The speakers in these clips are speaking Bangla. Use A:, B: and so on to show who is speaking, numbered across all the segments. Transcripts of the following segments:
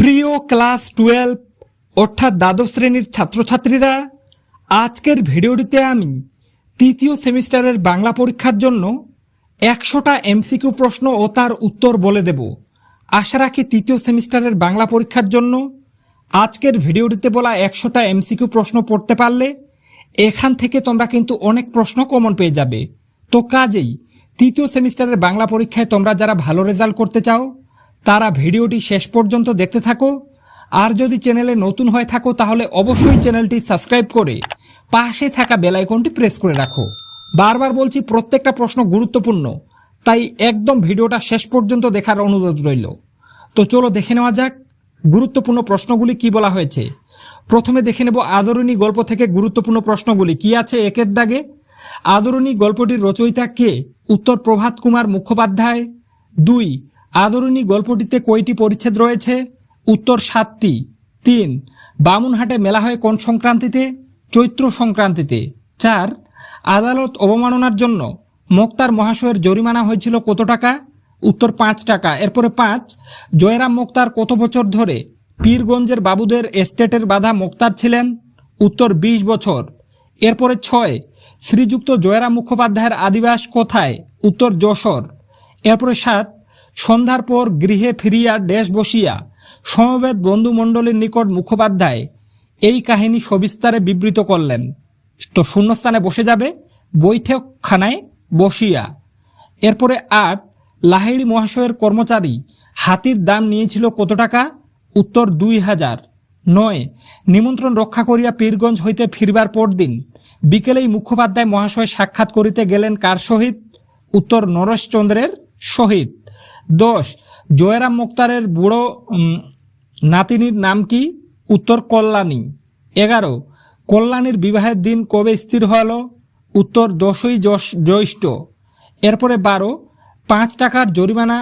A: প্রিয় ক্লাস 12 অর্থাৎ দ্বাদশ শ্রেণীর ছাত্রছাত্রীরা, আজকের ভিডিওটিতে আমি তৃতীয় সেমিস্টারের বাংলা পরীক্ষার জন্য 100টা এমসিকিউ প্রশ্ন ও তার উত্তর বলে দেব। আশা রাখি তৃতীয় সেমিস্টারের বাংলা পরীক্ষার জন্য আজকের ভিডিওটিতে বলা 100টা এমসিকিউ প্রশ্ন পড়তে পারলে এখান থেকে তোমরা কিন্তু অনেক প্রশ্ন কমন পেয়ে যাবে। তো কাজেই তৃতীয় সেমিস্টারের বাংলা পরীক্ষায় তোমরা যারা ভালো রেজাল্ট করতে চাও তারা ভিডিওটি শেষ পর্যন্ত দেখতে থাকো। আর যদি চ্যানেলে নতুন হয়ে থাকো তাহলে অবশ্যই চ্যানেলটি সাবস্ক্রাইব করে পাশে থাকা বেল আইকনটি প্রেস করে রাখো। বারবার বলছি, প্রত্যেকটা প্রশ্ন গুরুত্বপূর্ণ, তাই একদম ভিডিওটা শেষ পর্যন্ত দেখার অনুরোধ রইল। তো চলো দেখে নেওয়া যাক গুরুত্বপূর্ণ প্রশ্নগুলি কি বলা হয়েছে। প্রথমে দেখে নেব আদরিণী গল্প থেকে গুরুত্বপূর্ণ প্রশ্নগুলি কি আছে। একের দাগে, আদরিণী গল্পটির রচয়িতা কে? উত্তর প্রভাত কুমার মুখোপাধ্যায়। 2. আদরিণী গল্পটিতে কয়টি পরিচ্ছেদ রয়েছে? উত্তর 7টি। 3. বামুনহাটে মেলা হয় কোন সংক্রান্তিতে? চৈত্র সংক্রান্তিতে। 4. আদালত অবমাননার জন্য মোক্তার মহাশয়ের জরিমানা হয়েছিল কত টাকা? উত্তর 5 টাকা। এরপরে 5. জয়রাম মোক্তার কত বছর ধরে পীরগঞ্জের বাবুদের এস্টেটের বাধা মোক্তার ছিলেন? উত্তর 20 বছর। এরপরে 6. শ্রীযুক্ত জয়রাম মুখোপাধ্যায়ের আদিবাস কোথায়? উত্তর যশোর। এরপরে 7. সন্ধ্যার পর গৃহে ফিরিয়া ড্যাশ বসিয়া সমবেত বন্ধুমণ্ডলীর নিকট মুখোপাধ্যায় এই কাহিনী সবিস্তারে বিবৃত করলেন। তো শূন্যস্থানে বসে যাবে বৈঠকখানায় বসিয়া। এরপরে 8. লাহিড়ী মহাশয়ের কর্মচারী হাতির দাম নিয়েছিল কত টাকা? উত্তর 2000। 9. নিমন্ত্রণ রক্ষা করিয়া পীরগঞ্জ হইতে ফিরবার পরদিন বিকেলেই মুখোপাধ্যায় মহাশয় সাক্ষাৎ করিতে গেলেন কার সহিত? উত্তর নরেশচন্দ্রের সহিত। 10. জয়রাম মোক্তারের বুড়ো নাতিনীর নাম কি? উত্তর কল্যাণী। 11. কল্যাণীর বিবাহের দিন কবে স্থির হল? উত্তর 10ই জ্যৈষ্ঠ। এরপরে 12. 5 টাকার জরিমানা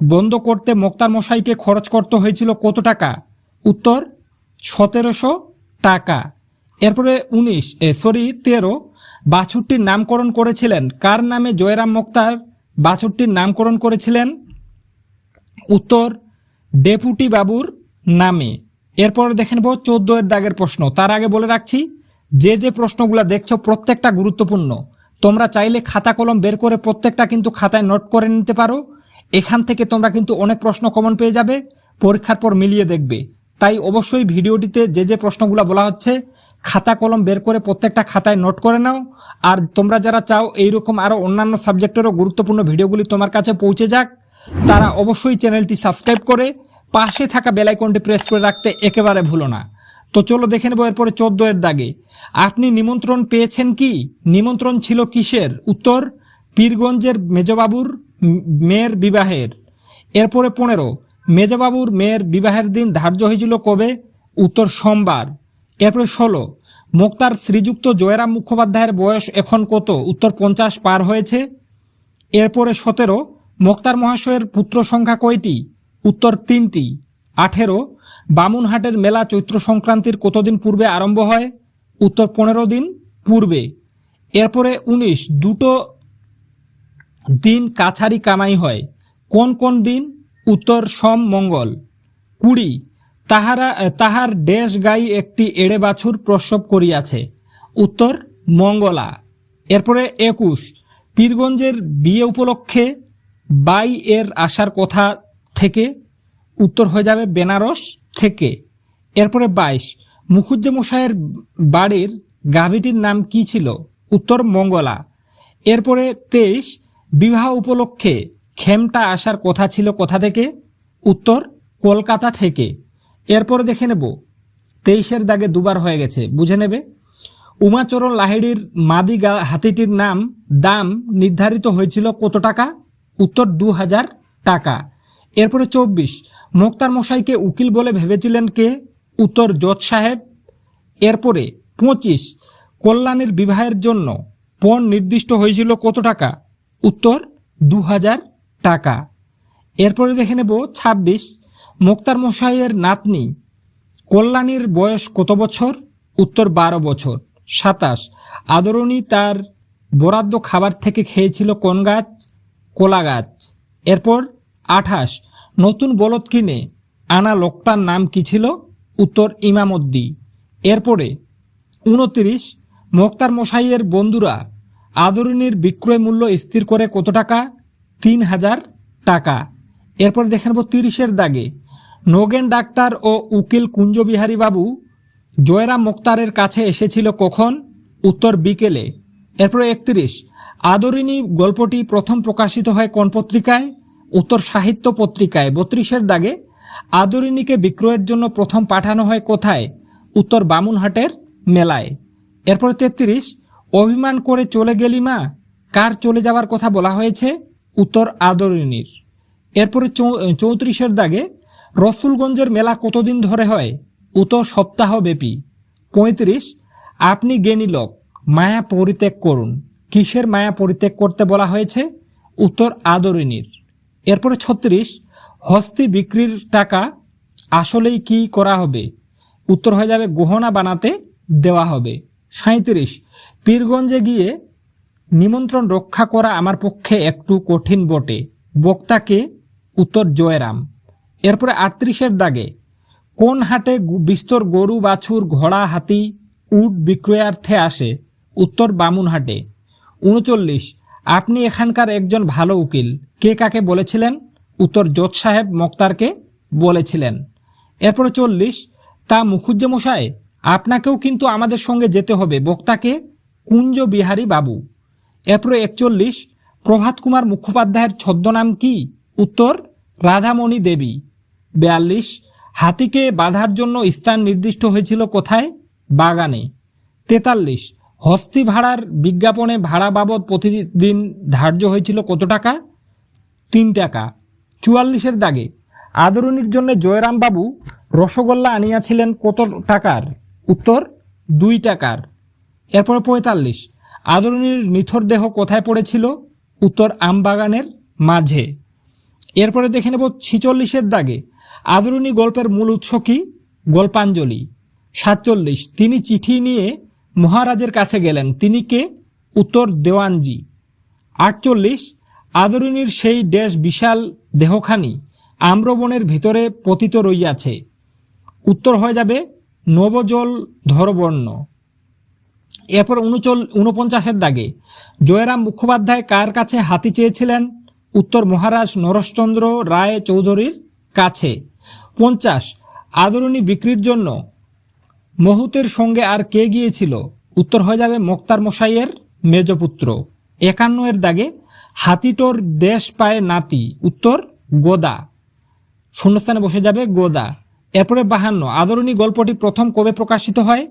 A: বন্ধ করতে মোক্তার মশাইকে খরচ করতে হয়েছিল কত টাকা? উত্তর 1700 টাকা। এরপরে 13. বাছুরটির নামকরণ করেছিলেন কার নামে? জয়রাম মোক্তার বাছুরটির নামকরণ করেছিলেন? উত্তর ডেপুটি বাবুর নামে। এরপর দেখে নেব 14 এর দাগের প্রশ্ন। তার আগে বলে রাখছি, যে প্রশ্নগুলো দেখছো প্রত্যেকটা গুরুত্বপূর্ণ। তোমরা চাইলে খাতা কলম বের করে প্রত্যেকটা কিন্তু খাতায় নোট করে নিতে পারো। এখান থেকে তোমরা কিন্তু অনেক প্রশ্ন কমন পেয়ে যাবে, পরীক্ষার পর মিলিয়ে দেখবে। তাই অবশ্যই ভিডিওটিতে যে প্রশ্নগুলো বলা হচ্ছে খাতা কলম বের করে প্রত্যেকটা খাতায় নোট করে নাও। আর তোমরা যারা চাও এইরকম আরও অন্যান্য সাবজেক্টেরও গুরুত্বপূর্ণ ভিডিওগুলি তোমার কাছে পৌঁছে যাক, তারা অবশ্যই চ্যানেলটি সাবস্ক্রাইব করে পাশে থাকা বেল আইকনটি প্রেস করে রাখতে একেবারে ভুলো না। তো চলো দেখে নেব এরপরে 14 এর দাগে, আপনি নিমন্ত্রণ পেয়েছেন কি? নিমন্ত্রণ ছিল কিসের? উত্তর পীরগঞ্জের মেজবাবুর মেয়ের বিবাহের। এরপরে 15. মেজবাবুর মেয়ের বিবাহের দিন ধার্য হয়েছিল কবে? উত্তর সোমবার। এরপরে 16. মোক্তার শ্রীযুক্ত জয়রাম মুখোপাধ্যায়ের বয়স এখন কত? উত্তর 50 পার হয়েছে। এরপরে 17. মোক্তার মহাশয়ের পুত্র সংখ্যা কয়টি? উত্তর 3টি। 18. বামুনহাটের মেলা চৈত্র সংক্রান্তির কতদিন পূর্বে আরম্ভ হয়? উত্তর 15 দিন পূর্বে। এরপরে 19. দুটো দিন কাছারি কামাই হয়, কোন কোন দিন? উত্তর সোম মঙ্গল। 20. তাহার ড্যাশ গাই একটি এড়ে বাছুর প্রসব করিয়াছে, উত্তর মঙ্গলা। এরপরে 21. পীরগঞ্জের বিয়ে উপলক্ষে বাই এর আসার কথা থেকে? উত্তর হয়ে যাবে বেনারস থেকে। এরপরে 22. মুখুজ্জে মশাইয়ের বাড়ির গাভীটির নাম কি ছিল? উত্তর মঙ্গলা। এরপরে 23. বিবাহ উপলক্ষে খেমটা আসার কথা ছিল কোথা থেকে? উত্তর কলকাতা থেকে। এরপরে দেখে নেব 23 এর দাগে দুবার হয়ে গেছে, বুঝে নেবে। উমাচরণ লাহিড়ীর মাদি হাতিটির দাম নির্ধারিত হয়েছিল কত টাকা? উত্তর 2000 টাকা। এরপরে 24. মোক্তার মশাইকে উকিল বলে ভেবেছিলেন কে? উত্তর জজ সাহেব। এরপরে 25. কল্যাণীর বিবাহের জন্য পণ নির্দিষ্ট হয়েছিল কত টাকা? উত্তর 2000 টাকা। এরপরে দেখে নেব 26. মোক্তার মশাইয়ের নাতনি কল্যাণীর বয়স কত বছর? উত্তর 12 বছর। 27. আদরিণী তার বরাদ্দ খাবার থেকে খেয়েছিল কোন গাছ? কলা গাছ। এরপর 28. নতুন বলদ কিনে আনা লোকটার নাম কি ছিল? উত্তর ইমামউদ্দি। এরপরে 29, মোক্তার মশাইয়ের বন্ধুরা আদরিনীর বিক্রয় মূল্য স্থির করে কত টাকা? 3000 টাকা। এরপর দেখে নেব 30-এর দাগে, নগেন ডাক্তার ও উকিল কুঞ্জবিহারী বাবু জয়রাম মোক্তারের কাছে এসেছিল কখন? উত্তর বিকেলে। এরপর 31, আদরিনী গল্পটি প্রথম প্রকাশিত হয় কোন পত্রিকায়? উত্তর সাহিত্য পত্রিকায়। 32-এর দাগে, আদরিনীকে বিক্রয়ের জন্য প্রথম পাঠানো হয় কোথায়? উত্তর বামুনহাটের মেলায়। এরপর 33, অভিমান করে চলে গেলি মা, কার চলে যাওয়ার কথা বলা হয়েছে? উত্তর আদরিনীর। এরপরে 34-এর দাগে, রসুলগঞ্জের মেলা কতদিন ধরে হয়? উত্তর সপ্তাহব্যাপী। 35, আপনি জ্ঞানী লোক, মায়া পরিত্যাগ করুন, কিসের মায়া পরিত্যাগ করতে বলা হয়েছে? উত্তর আদরিনীর। এরপরে 36, হস্তি বিক্রির টাকা আসলেই কি করা হবে? উত্তর হয়ে যাবে গহনা বানাতে দেওয়া হবে। 37, পীরগঞ্জে গিয়ে নিমন্ত্রণ রক্ষা করা আমার পক্ষে একটু কঠিন বটে, বক্তাকে? উত্তর জয়রাম। এরপরে 38-এর দাগে, কোন হাটে বিস্তর গরু বাছুর ঘোড়া হাতি উট বিক্রয়ার্থে আসে? উত্তর বামুনহাটে। 39, আপনি এখানকার একজন ভালো উকিল, কে কাকে বলেছিলেন? উত্তর জজ সাহেব মোক্তারকে বলেছিলেন। এরপরে 40, তা মুখুজ্জেমশাই, আপনাকেও কিন্তু আমাদের সঙ্গে যেতে হবে, বক্তাকে? কুঞ্জবিহারী বাবু। এরপরে 41, প্রভাত কুমার মুখোপাধ্যায়ের ছদ্মনাম কি? উত্তর রাধামণি দেবী। 42, হাতিকে বাঁধার জন্য স্থান নির্দিষ্ট হয়েছিল কোথায়? বাগানে। 43, হস্তি ভাড়ার বিজ্ঞাপনে ভাড়া বাবদ প্রতিদিন ধার্য হয়েছিল কত টাকা? 3 টাকা। 44-এর দাগে, আদরিনীর জন্য জয়রাম বাবু রসগোল্লা আনিয়াছিলেন কত টাকার? উত্তর 2 টাকার। এরপরে 45, আদরিনীর নিথর দেহ কোথায় পড়েছিল? উত্তর আমবাগানের মাঝে। এরপরে দেখে নেব 46-এর দাগে, আদরিনী গল্পের মূল উৎস কি? গল্পাঞ্জলি। 47, তিনি চিঠি নিয়ে মহারাজের কাছে গেলেন, তিনি কে? উত্তর দেওয়ানজি। 48, আদরিনীর সেই দেশ বিশাল দেহখানি আম্রবনের ভিতরে পতিত রইয়াছে, উত্তর হয়ে যাবে নবজল ধরবর্ণ। এরপর 49-এর দাগে, জয়রাম মুখোপাধ্যায় কার কাছে হাতি চেয়েছিলেন? উত্তর মহারাজ নরশচন্দ্র রায় চৌধুরীর কাছে। 50, আদরিনী বিক্রির জন্য মহুতের সঙ্গে আর কে গিয়েছিল? উত্তর হয়ে যাবে মোক্তার মশাইয়ের মেজপুত্র। 51-এর দাগে, হাতিটোর দেশ পায় নাতি, উত্তর গোদা। শূন্যস্থানে বসে যাবে গোদা। এরপরে 52, আদরিনী গল্পটি প্রথম কবে প্রকাশিত হয়?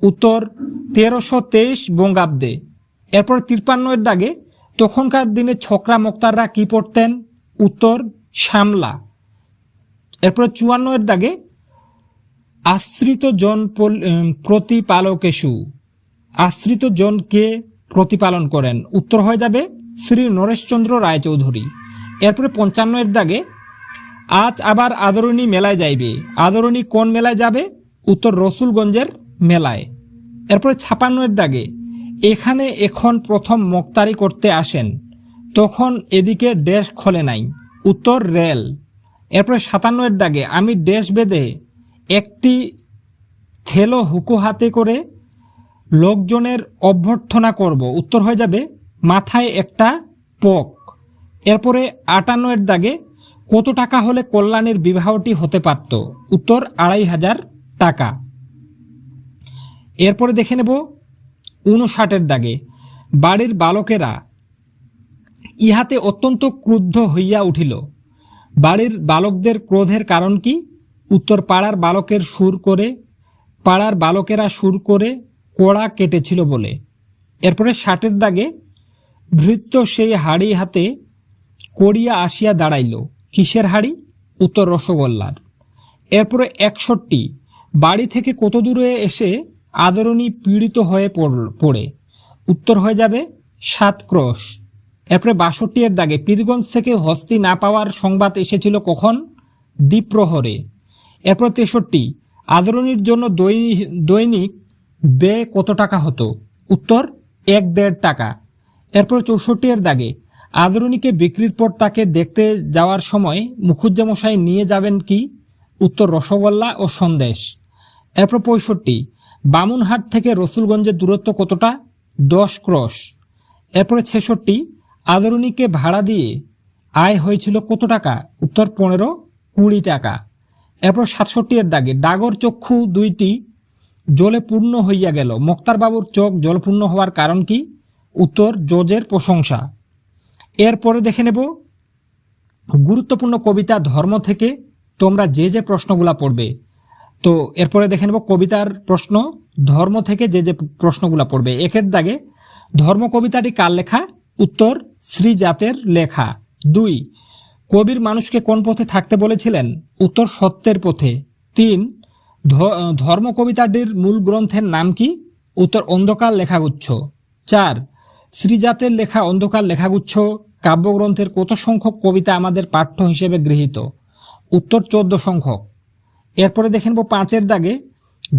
A: উত্তর 1323 বঙ্গাব্দে। এরপর 53-এর দাগে, তখনকার দিনে ছোকরা মোক্তাররা কি পড়তেন? উত্তর শ্যামলা। এরপরে 54-এর দাগে, আশ্রিত জন প্রতিপালকেশু, আশ্রিত জনকে প্রতিপালন করেন, উত্তর হয়ে যাবে শ্রী নরেশচন্দ্র রায়চৌধুরী। এরপরে 55-এর দাগে, আজ আবার আদরিনী মেলায় যাইবে, আদরিনী কোন মেলায় যাবে? উত্তর রসুলগঞ্জের মেলায়। এরপরে 56-এর দাগে, এখানে এখন প্রথম মোক্তারি করতে আসেন, তখন এদিকে ড্যাশ খোলে নাই, উত্তর রেল। এরপরে 57-এর দাগে, আমি ড্যাশ বেঁধে একটি থেলো হুকু হাতে করে লোকজনের অভ্যর্থনা করব, উত্তর হয়ে যাবে মাথায় একটা পক। এরপরে 58-এর দাগে, কত টাকা হলে কল্যাণীর বিবাহটি হতে পারত? উত্তর 2500 টাকা। এরপরে দেখে নেব 59-এর দাগে, বাড়ির বালকেরা ইহাতে অত্যন্ত ক্রুদ্ধ হইয়া উঠিল, বাড়ির বালকদের ক্রোধের কারণ কি? উত্তর পাড়ার বালকেরা সুর করে কোড়া কেটেছিল বলে। এরপরে 60-এর দাগে, ভৃত্য সেই হাড়ি হাতে করিয়া আসিয়া দাঁড়াইল, কিসের হাড়ি? উত্তর রসগোল্লার। এরপরে 61, বাড়ি থেকে কত দূরে এসে আদরিনী পীড়িত হয়ে পড়ে, উত্তর হয়ে যাবে 7 ক্রোশ। এরপরে 62-এর দাগে, পীরগঞ্জ থেকে হস্তি না পাওয়ার সংবাদ এসেছিল কখন? দ্বিপ্রহরে। এরপর 63, আদরিনীর জন্য দৈনিক ব্যয় কত টাকা হতো? উত্তর 1.5 টাকা। এরপর 64-এর দাগে, আদরিনীকে বিক্রির পর তাকে দেখতে যাওয়ার সময় মুখুজ্জেমশাই নিয়ে যাবেন কি? উত্তর রসগোল্লা ও সন্দেশ। এরপর 65, বামুনহাট থেকে রসুলগঞ্জের দূরত্ব কতটা? 10 ক্রস। এরপরে 66, আদরণীকে ভাড়া দিয়ে আয় হয়েছিল কত টাকা? উত্তর 15-20 টাকা। এরপর 67 এর দাগে, ডাগর চক্ষু দুইটি জলে পূর্ণ হইয়া গেল, মোক্তারবাবুর চোখ জলপূর্ণ হওয়ার কারণ কি? উত্তর জজের প্রশংসা। এরপরে দেখে নেব গুরুত্বপূর্ণ কবিতা ধর্ম থেকে তোমরা যে যে প্রশ্নগুলা পড়বে। তো এরপরে দেখে নেব কবিতার প্রশ্ন ধর্ম থেকে যে যে প্রশ্নগুলা পড়বে। একের দাগে, ধর্ম কবিতাটি কার লেখা? উত্তর শ্রীজাতের লেখা। 2, কবির মানুষকে কোন পথে থাকতে বলেছিলেন? উত্তর সত্যের পথে। 3, ধর্ম কবিতাটির মূল গ্রন্থের নাম কি? উত্তর অন্ধকার লেখাগুচ্ছ। 4, শ্রীজাতের লেখা অন্ধকার লেখাগুচ্ছ কাব্যগ্রন্থের কত সংখ্যক কবিতা আমাদের পাঠ্য হিসেবে গৃহীত? উত্তর 14 সংখ্যক। এরপরে দেখে নেব 5 এর দাগে,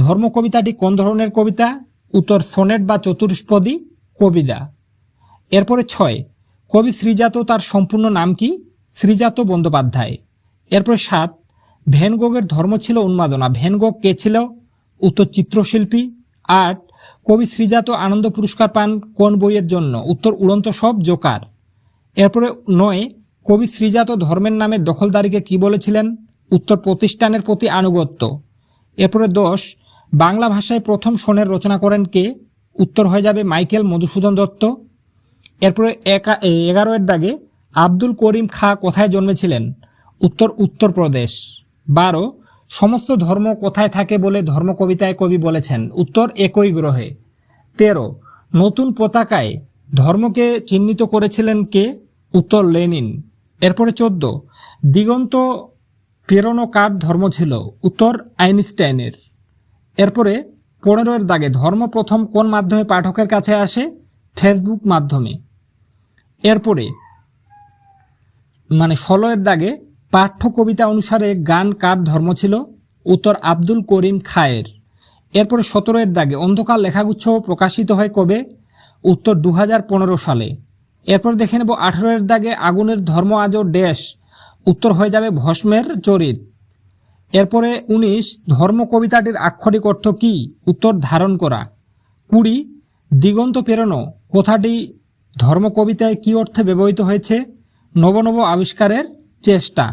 A: ধর্ম কবিতাটি কোন ধরনের কবিতা? উত্তর সনেট বা চতুষ্পদী কবিতা। এরপরে 6, কবি শ্রীজাত তার সম্পূর্ণ নাম কি? শ্রীজাত বন্দ্যোপাধ্যায়। এরপরে 7, ভ্যান গোগের ধর্ম ছিল উন্মাদনা, ভ্যান গোগ কে ছিল? উত্তর চিত্রশিল্পী। 8, কবি শ্রীজাত আনন্দ পুরস্কার পান কোন বইয়ের জন্য? উত্তর উড়ন্ত সব জোকার। এরপরে 9, কবি শ্রীজাত ধর্মের নামে দখলদারিকে কি বলেছিলেন? উত্তর প্রতিষ্ঠানের প্রতি আনুগত্য। এরপরে 10, বাংলা ভাষায় প্রথম সনের রচনা করেন কে? উত্তর হয়ে যাবে মাইকেল মধুসূদন দত্ত। এরপরে 11 এর দাগে, আব্দুল করিম খাঁ কোথায় জন্মেছিলেন? উত্তর উত্তরপ্রদেশ। 12, সমস্ত ধর্ম কোথায় থাকে বলে ধর্ম কবিতায় কবি বলেছেন? উত্তর একই গ্রহে। 13, নতুন পতাকায় ধর্মকে চিহ্নিত করেছিলেন কে? উত্তর লেনিন। এরপরে 14, দিগন্ত প্রেরণা কার ধর্ম ছিল? উত্তর আইনস্টাইনের। এরপরে 15 এর দাগে, ধর্ম প্রথম কোন মাধ্যমে পাঠকের কাছে আসে? ফেসবুক মাধ্যমে। এরপরে 16 এর দাগে, পাঠ্য কবিতা অনুসারে গান কার ধর্ম ছিল? উত্তর আব্দুল করিম খায়ের। এরপরে 17 এর দাগে, অন্ধকার লেখাগুচ্ছ প্রকাশিত হয় কবে? উত্তর 2015 সালে। এরপর দেখে নেব 18 এর দাগে, আগুনের ধর্ম আজও ড্যাশ, উত্তর হয়ে যাবে ভস্মের চরিত। এরপরে 19, ধর্ম কবিতাটির আক্ষরিক অর্থ কি? উত্তর ধারণ করা। 20, দিগন্ত প্রেরণ কথাটি ধর্ম কবিতায় কি অর্থে ব্যবহৃত হয়েছে? নব নব আবিষ্কারের চেষ্টা।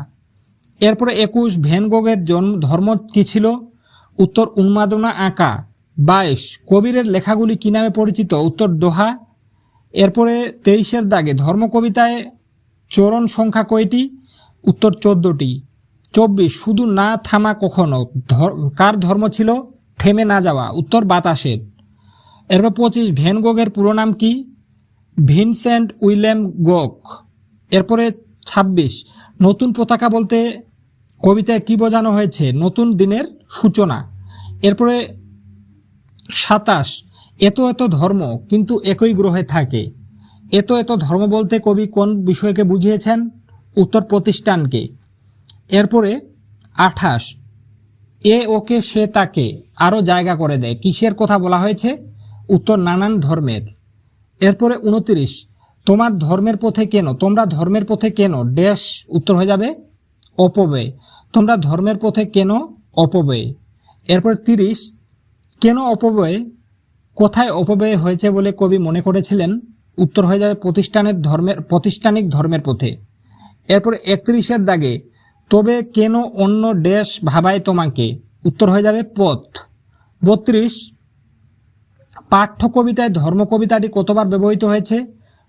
A: এরপরে 21, ভ্যান গোগের ধর্ম কি ছিল? উত্তর উন্মাদনা আঁকা। 22, কবিরের লেখাগুলি কি নামে পরিচিত? উত্তর দোহা। এরপরে 23 এর দাগে, ধর্ম কবিতায় চরণ সংখ্যা কয়টি? উত্তর 14টি। 24, শুধু না থামা কখনো কার ধর্ম ছিল? থেমে না যাওয়া, উত্তর বাতাসের। এরপর 25, ভ্যান গোগের পুরো নাম কি? Vincent William Gogh. এরপরে 26, নতুন পতাকা বলতে কবিতায় কি বোঝানো হয়েছে? নতুন দিনের সূচনা। এরপরে 27, এত এত ধর্ম কিন্তু একই গ্রহে থাকে। এত এত ধর্ম বলতে কবি কোন বিষয়কে বুঝিয়েছেন? উত্তর প্রতিষ্ঠানকে। এরপরে 28, এ ওকে সে তাকে আরও জায়গা করে দেয়, কিসের কথা বলা হয়েছে? উত্তর নানান ধর্মের। এরপরে 29, তোমার ধর্মের পথে কেন, তোমরা ধর্মের পথে কেন ড্যাশ, উত্তর হয়ে যাবে অপব্যয়, তোমরা ধর্মের পথে কেন অপব্যয়। এরপর 30, কেন অপব্যয়, কোথায় অপব্যয় হয়েছে বলে কবি মনে করেছিলেন? উত্তর হয়ে যাবে প্রাতিষ্ঠানিক ধর্মের পথে। এরপর 31 এর দাগে, তবে কেন অন্য ড্যাশ ভাবায় তোমাকে? উত্তর হয়ে যাবে পথ। 32, পাঠ্য কবিতায় ধর্ম কবিতাটি কতবার ব্যবহৃত হয়েছে?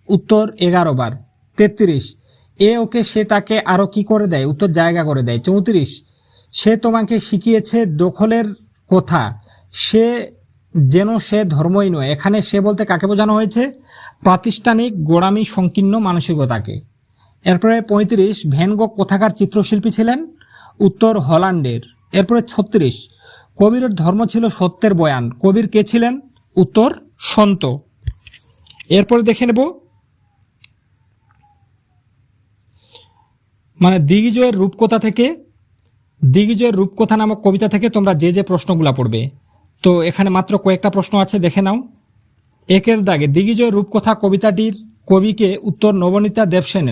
A: উত্তর 11 বার। 33, এ ওকে সে তাকে আরও কি করে দেয়? উত্তর জায়গা করে দেয়। 34, সে তোমাকে শিখিয়েছে দখলের কথা, সে যেন সে ধর্মই নয়, এখানে সে বলতে কাকে বোঝানো হয়েছে? প্রাতিষ্ঠানিক গোড়ামি সংকীর্ণ মানসিকতাকে। এরপরে 35, ভ্যান গোগ কোথাকার চিত্রশিল্পী ছিলেন? উত্তর হল্যান্ডের। এরপরে 36, কবিরের ধর্ম ছিল সত্যের বয়ান, কবির কে ছিলেন? উত্তর সন্ত। এরপরে দেখে নেব দিগ্বিজয়ের রূপকথা থেকে, দিগ্বিজয়ের রূপকথা নামক কবিতা থেকে তোমরা যে যে প্রশ্নগুলা পড়বে। তো এখানে মাত্র কয়েকটা প্রশ্ন আছে, দেখে নাও। 1 এর দাগে, দিগ্বিজয়ের রূপকথা কবিতাটির কবিকে? উত্তর নবনীতা দেবসেন।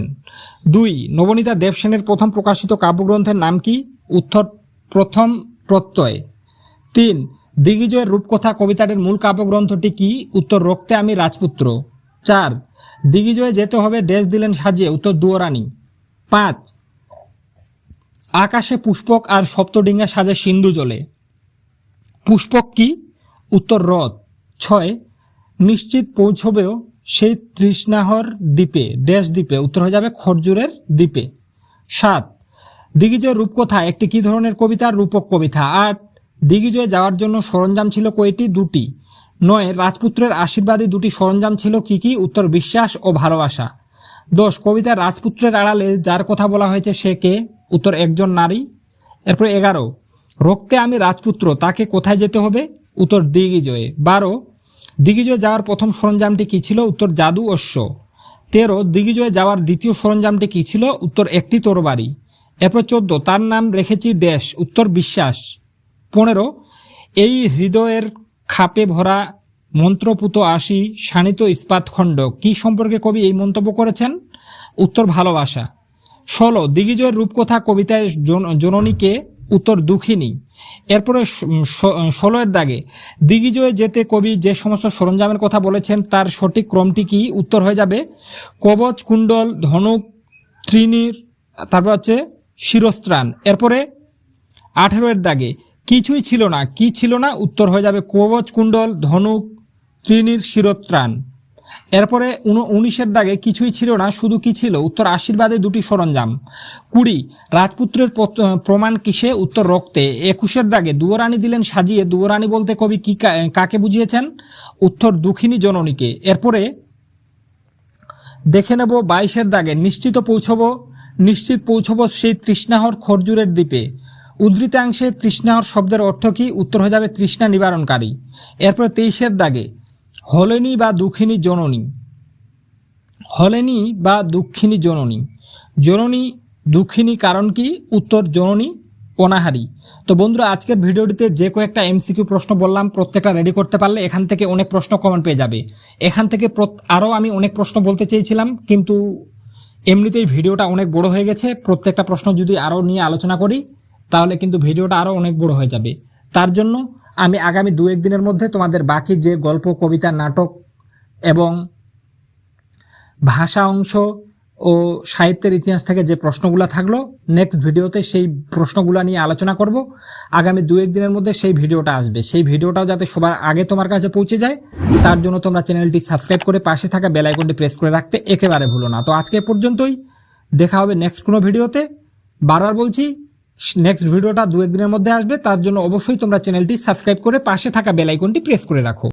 A: 2, নবনীতা দেবসেনের প্রথম প্রকাশিত কাব্যগ্রন্থের নাম কি? উত্তর প্রথম প্রত্যয়। 3 দিগ্বিজয়ের রূপকথা কবিতাটির মূল কাব্যগ্রন্থটি কি? উত্তর রক্তে আমি রাজপুত্র। 4 দিগ্বিজয়ে যেতে হবে ড্যাশ দিলেন সাজিয়ে, উত্তর দুয়োরানী। 5 আকাশে পুষ্পক আর সপ্তডিঙ্গা সাজে সিন্ধু জলে, পুষ্পক কি? উত্তর রথ। 6 নিশ্চিত পৌঁছবেও সেই তৃষ্ণাহর দ্বীপে ড্যাশ দ্বীপে, উত্তর হয়ে যাবে খরজুরের দ্বীপে। 7 দিগ্বিজয়ের রূপকথা একটি কি ধরনের কবিতা? রূপক কবিতা। 8 দিগ্বিজয়ে যাওয়ার জন্য সরঞ্জাম ছিল কয়টি? 2টি। 9 রাজপুত্রের আশীর্বাদী 2টি সরঞ্জাম ছিল কি কি? উত্তর বিশ্বাস ও ভালোবাসা। 10 কবিতার রাজপুত্রের আড়ালে যার কথা বলা হয়েছে সে কে? উত্তর একজন নারী। এরপরে 11 রক্তে আমি রাজপুত্র, তাকে কোথায় যেতে হবে? উত্তর দিগ্বিজয়ে। 12 দিগ্বিজয়ে যাওয়ার প্রথম সরঞ্জামটি কি ছিল? উত্তর জাদু অশ্ব। 13 দিগ্বিজয়ে যাওয়ার দ্বিতীয় সরঞ্জামটি কি ছিল? উত্তর একটি তরবারি। এরপর 14 তার নাম রেখেছি ড্যাশ, উত্তর বিশ্বাস। 15 এই হৃদয়ের খাপে ভরা মন্ত্রপুত আশি শানিত ইস্পাতখণ্ড, কি সম্পর্কে কবি এই মন্তব্য করেছেন? উত্তর ভালোবাসা। 16 দিগ্বিজয়ের রূপকথা কবিতায় জননীকে? উত্তর দুঃখিনী। এরপরে 16 এর দাগে দিগ্বিজয়ে যেতে কবি যে সমস্ত সরঞ্জামের কথা বলেছেন তার সঠিক ক্রমটি কি? উত্তর হয়ে যাবে কবচ, কুণ্ডল, ধনুক, ত্রিনীর, তারপর হচ্ছে শিরস্ত্রাণ। এরপরে 18 এর দাগে কিছুই ছিল না, কি ছিল না? উত্তর হয়ে যাবে কবচ, কুণ্ডল, ধনুক, ত্রিনীর, শিরস্ত্রাণ। এরপরে 19 এর দাগে কিছুই ছিল না, শুধু কি ছিল? উত্তর আশীর্বাদে 2টি সরঞ্জাম। 20 রাজপুত্রের প্রমাণ কিসে? উত্তর রক্তে। 21 এর দাগে দুয়োরানী দিলেন সাজিয়ে, দুয়োরানী বলতে কবি কি কাকে বুঝিয়েছেন? উত্তর দুঃখিনী জননীকে। এরপরে দেখে নেব 22 এর দাগে নিশ্চিত পৌঁছব সেই তৃষ্ণাহর খরজুরের দ্বীপে, উদ্ধৃতাংশে তৃষ্ণাহর শব্দের অর্থ কি? উত্তর হয়ে যাবে তৃষ্ণা নিবারণকারী। এরপর 23 এর দাগে হলেনি বা দুঃখিনী জননী, হলেনি বা দুঃখিনী জননী, জননী দুঃখিনী কারণ কি? উত্তর জননী অনাহারী। তো বন্ধুরা আজকের ভিডিওটিতে যে কয়েকটা এমসিকিউ প্রশ্ন বললাম প্রত্যেকটা রেডি করতে পারলে এখান থেকে অনেক প্রশ্ন কমন পেয়ে যাবে। এখান থেকে আরও আমি অনেক প্রশ্ন বলতে চেয়েছিলাম, কিন্তু এমনিতেই ভিডিওটা অনেক বড় হয়ে গেছে। প্রত্যেকটা প্রশ্ন যদি আরও নিয়ে আলোচনা করি তাহলে কিন্তু ভিডিওটা আরও অনেক বড় হয়ে যাবে। তার জন্য আমি আগামী 2-1 দিনের মধ্যে তোমাদের বাকি যে গল্প, কবিতা, নাটক এবং ভাষা অংশ ও সাহিত্যের ইতিহাস থেকে যে প্রশ্নগুলো থাকলো নেক্সট ভিডিওতে সেই প্রশ্নগুলো নিয়ে আলোচনা করব। আগামী 2-1 দিনের মধ্যে সেই ভিডিওটা আসবে। সেই ভিডিওটাও যাতে সবার আগে তোমার কাছে পৌঁছে যায় তার জন্য তোমরা চ্যানেলটি সাবস্ক্রাইব করে পাশে থাকা বেল আইকনটি প্রেস করে রাখতে একেবারে ভুলো না। তো আজকে পর্যন্তই, দেখা হবে নেক্সট কোনো ভিডিওতে। বারবার বলছি নেক্সট ভিডিওটা 2-1 দিনের মধ্যে আসবে, তার জন্য অবশ্যই তোমরা চ্যানেলটি সাবস্ক্রাইব করে পাশে থাকা বেল আইকনটি প্রেস করে রাখো।